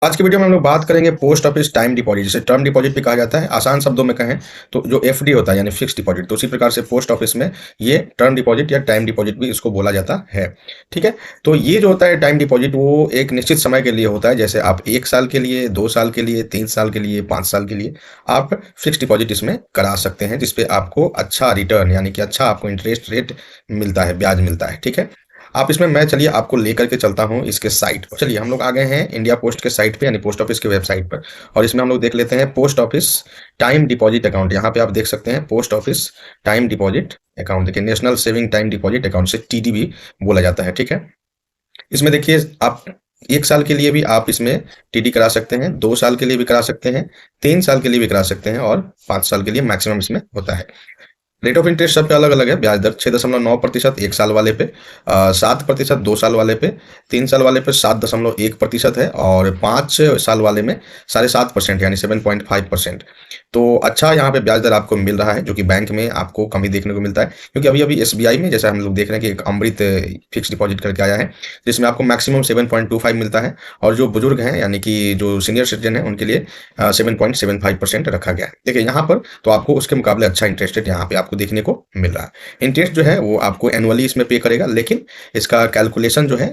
आज की वीडियो में हम लोग बात करेंगे पोस्ट ऑफिस टाइम डिपॉजिट, जिसे टर्म डिपॉजिट भी कहा जाता है। आसान शब्दों में कहें तो जो एफडी होता है यानी फिक्स डिपॉजिट, तो उसी प्रकार से पोस्ट ऑफिस में ये टर्म डिपॉजिट या टाइम डिपॉजिट भी इसको बोला जाता है। ठीक है, तो ये जो होता है टाइम डिपॉजिट, वो एक निश्चित समय के लिए होता है। जैसे आप 1 साल के लिए, 2 साल के लिए, 3 साल के लिए, 5 साल के लिए आप फिक्स डिपॉजिट इसमें करा सकते हैं, जिसपे आपको अच्छा रिटर्न यानी कि अच्छा आपको इंटरेस्ट रेट मिलता है, ब्याज मिलता है। ठीक है, आप इसमें मैं चलिए आपको लेकर के चलता हूँ इसके साइट पर। चलिए हम लोग आ गए हैं इंडिया पोस्ट के साइट पे यानी पोस्ट ऑफिस के वेबसाइट पर, और इसमें हम लोग देख लेते हैं post office time deposit account. यहाँ पे आप देख सकते हैं post office time deposit account. देखिए, national saving time deposit account से टीडीबी बोला जाता है। ठीक है, इसमें देखिए आप 1 साल के लिए भी आप इसमें टीडी करा सकते हैं, 2 साल के लिए भी करा सकते हैं, 3 साल के लिए भी करा सकते हैं, और 5 साल के लिए मैक्सिमम इसमें होता है। रेट ऑफ इंटरेस्ट सबके अलग अलग है। ब्याज दर 6.9% 1 साल वाले पे, 7% 2 साल वाले पे, 3 साल वाले पे 7.1% है, और 5 साल वाले में 7.5% यानी 7.5%। तो अच्छा यहाँ पे ब्याज दर आपको मिल रहा है, जो कि बैंक में आपको कम ही देखने को मिलता है। क्योंकि अभी अभी एसबीआई में जैसा हम लोग देख रहे हैं कि एक अमृत फिक्स डिपॉजिट करके आया है, जिसमें आपको मैक्सिमम 7.25 मिलता है, और जो बुजुर्ग हैं यानी कि जो सीनियर सिटीजन है उनके लिए 7.75% रखा गया है। देखिए यहाँ पर तो आपको उसके मुकाबले अच्छा इंटरेस्ट रेट यहाँ पे आपको देखने को मिल रहा है। इंटरेस्ट जो है वो आपको एनुअली इसमें पे करेगा, लेकिन इसका कैलकुलेशन जो है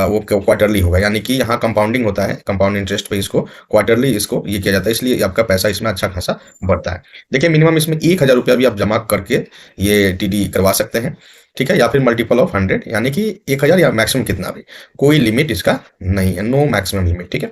वो क्वार्टरली होगा, यानी कि यहाँ कंपाउंडिंग होता है, कंपाउंड इंटरेस्ट पे इसको क्वार्टरली इसको ये किया जाता है, इसलिए आपका पैसा इसमें अच्छा खासा बढ़ता है। देखिए, मिनिमम इसमें 1,000 रुपया भी आप जमा करके ये टीडी करवा सकते हैं। ठीक है, या फिर मल्टीपल ऑफ 100, यानी कि 1,000 या मैक्सिमम कितना भी, कोई लिमिट इसका नहीं है, नो मैक्सिमम लिमिट। ठीक है,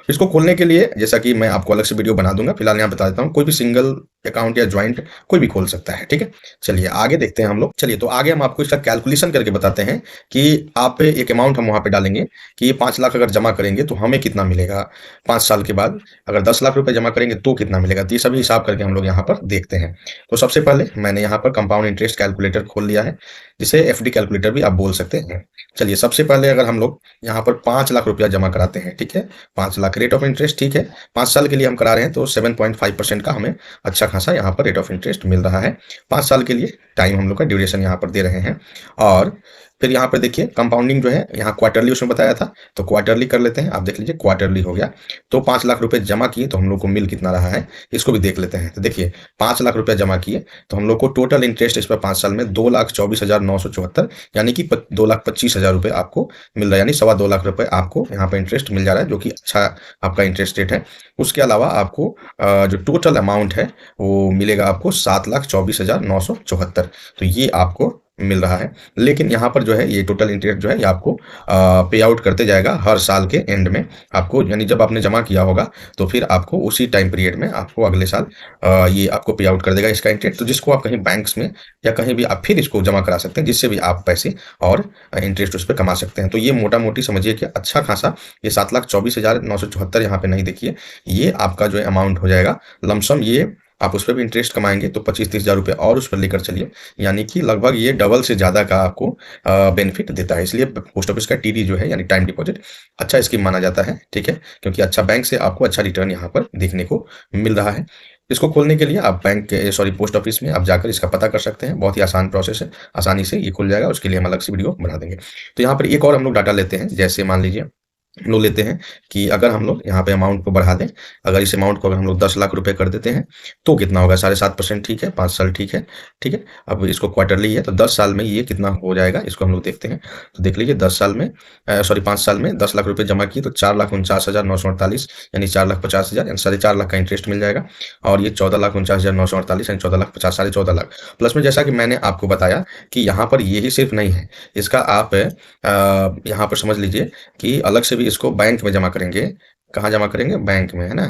इसको खोलने के लिए जैसा कि मैं आपको अलग से वीडियो बना दूंगा, फिलहाल यहाँ बता देता हूँ, कोई भी सिंगल अकाउंट या ज्वाइंट कोई भी खोल सकता है। ठीक है, चलिए आगे देखते हैं हम लोग। चलिए तो आगे हम आपको इसका कैलकुलेशन करके बताते हैं कि आप एक अमाउंट हम वहां पे डालेंगे कि 5 लाख अगर जमा करेंगे तो हमें कितना मिलेगा 5 साल के बाद। अगर 10 लाख रुपए जमा करेंगे तो कितना मिलेगा, तो ये सभी हिसाब करके हम लोग यहाँ पर देखते हैं। तो सबसे पहले मैंने यहाँ पर कंपाउंड इंटरेस्ट कैलकुलेटर खोल लिया है, जिसे एफडी कैलकुलेटर भी आप बोल सकते हैं। चलिए सबसे पहले अगर हम लोग यहाँ पर 5 लाख रुपया जमा कराते हैं, ठीक है, 5 लाख रेट ऑफ इंटरेस्ट, ठीक है, 5 साल के लिए हम करा रहे हैं तो 7.5% का हमें अच्छा खासा यहाँ पर रेट ऑफ इंटरेस्ट मिल रहा है। 5 साल के लिए टाइम हम लोग का ड्यूरेशन यहाँ पर दे रहे हैं। और फिर यहाँ पर देखिए कंपाउंडिंग जो है यहाँ क्वार्टरली उसमें बताया था, तो क्वार्टरली कर लेते हैं। आप देख लीजिए क्वार्टरली हो गया, तो 5 लाख रुपए जमा किए तो हम लोग को मिल कितना रहा है, इसको भी देख लेते हैं। तो देखिए 5 लाख रुपया जमा किए तो हम लोग को टोटल इंटरेस्ट इस पर 5 साल में 2,24,974, यानी कि 2,25,000 रुपये आपको मिल रहा है, यानी 2.25 लाख रुपए आपको यहाँ पर इंटरेस्ट मिल जा रहा है, जो कि अच्छा आपका इंटरेस्ट रेट है। उसके अलावा आपको जो टोटल अमाउंट है वो मिलेगा आपको 7,24,974, तो ये आपको मिल रहा है। लेकिन यहाँ पर जो है ये टोटल इंटरेस्ट जो है ये आपको पे आउट करते जाएगा हर साल के एंड में आपको, यानी जब आपने जमा किया होगा तो फिर आपको उसी टाइम पीरियड में आपको अगले साल ये आपको पे आउट कर देगा इसका इंटरेस्ट। तो जिसको आप कहीं बैंक्स में या कहीं भी आप फिर इसको जमा करा सकते हैं, जिससे भी आप पैसे और इंटरेस्ट उस पर कमा सकते हैं। तो ये मोटा मोटी समझिए कि अच्छा खासा ये 7,24,974 यहाँ पे नहीं, देखिए ये आपका जो अमाउंट हो जाएगा लमसम, ये आप उस पर भी इंटरेस्ट कमाएंगे तो 25-30 हज़ार रुपये और उस पर लेकर चलिए, यानी कि लगभग ये डबल से ज़्यादा का आपको बेनिफिट देता है। इसलिए पोस्ट ऑफिस का टीडी जो है यानी टाइम डिपॉजिट अच्छा स्कीम माना जाता है। ठीक है, क्योंकि अच्छा बैंक से आपको अच्छा रिटर्न यहाँ पर देखने को मिल रहा है। इसको खोलने के लिए आप बैंक सॉरी पोस्ट ऑफिस में आप जाकर इसका पता कर सकते हैं, बहुत ही आसान प्रोसेस है, आसानी से ये खुल जाएगा। उसके लिए हम अलग से वीडियो बना देंगे। तो यहाँ पर एक और हम लोग डाटा लेते हैं, जैसे मान लीजिए हम लोग लेते हैं कि अगर हम लोग यहाँ पे अमाउंट को बढ़ा दें, अगर इस अमाउंट को अगर हम लोग 10 लाख रुपए कर देते हैं तो कितना होगा, 7.5%, ठीक है, 5 साल, ठीक है। ठीक है, अब इसको क्वार्टरली है तो 10 साल में ये कितना हो जाएगा, इसको हम लोग देखते हैं। तो देख लीजिए 10 साल में सॉरी 5 साल में 10 लाख रुपए जमा किए तो 4,49,948, यानी 4,50,000, यानी 4.5 लाख का इंटरेस्ट मिल जाएगा। और ये 14,49,948 यानी 14,50,000, 14,50,000 प्लस में, जैसा कि मैंने आपको बताया कि यहाँ पर यही सिर्फ नहीं है, इसका आप यहाँ पर समझ लीजिए कि अलग से भी इसको बैंक में जमा करेंगे। कहाँ जमा करेंगे, बैंक में, है ना।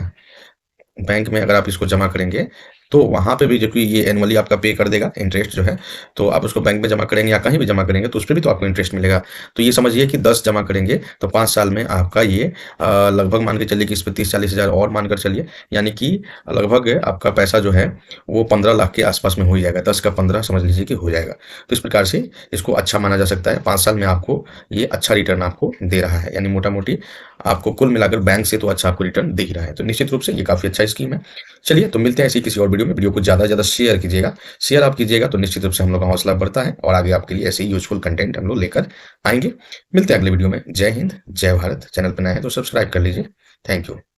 बैंक में अगर आप इसको जमा करेंगे तो वहाँ पे भी जो कि ये एनुअली आपका पे कर देगा इंटरेस्ट जो है, तो आप उसको बैंक में जमा करेंगे या कहीं भी जमा करेंगे तो उस पे भी तो आपको इंटरेस्ट मिलेगा। तो ये समझिए कि 10 जमा करेंगे तो 5 साल में आपका ये लगभग मान के चलिए कि इस पे 30-40 हज़ार और मानकर चलिए, यानी कि लगभग आपका पैसा जो है वो 15 लाख के आसपास में हो ही जाएगा। 10 का 15 समझ लीजिए कि हो जाएगा। तो इस प्रकार से इसको अच्छा माना जा सकता है। 5 साल में आपको ये अच्छा रिटर्न आपको दे रहा है, यानी मोटा मोटी आपको कुल मिलाकर बैंक से तो अच्छा आपको रिटर्न दे ही रहा है। तो निश्चित रूप से ये काफ़ी अच्छा स्कीम है। चलिए तो मिलते हैं ऐसी किसी और वीडियो में। वीडियो को ज़्यादा से ज़्यादा शेयर कीजिएगा, शेयर आप कीजिएगा तो निश्चित रूप से हम लोग का हौसला बढ़ता है और आगे आपके लिए ऐसे ही यूजफुल कंटेंट हम लोग लेकर आएंगे। मिलते हैं अगले वीडियो में। जय हिंद, जय भारत। चैनल पर नए हैं तो सब्सक्राइब कर लीजिए। Thank you.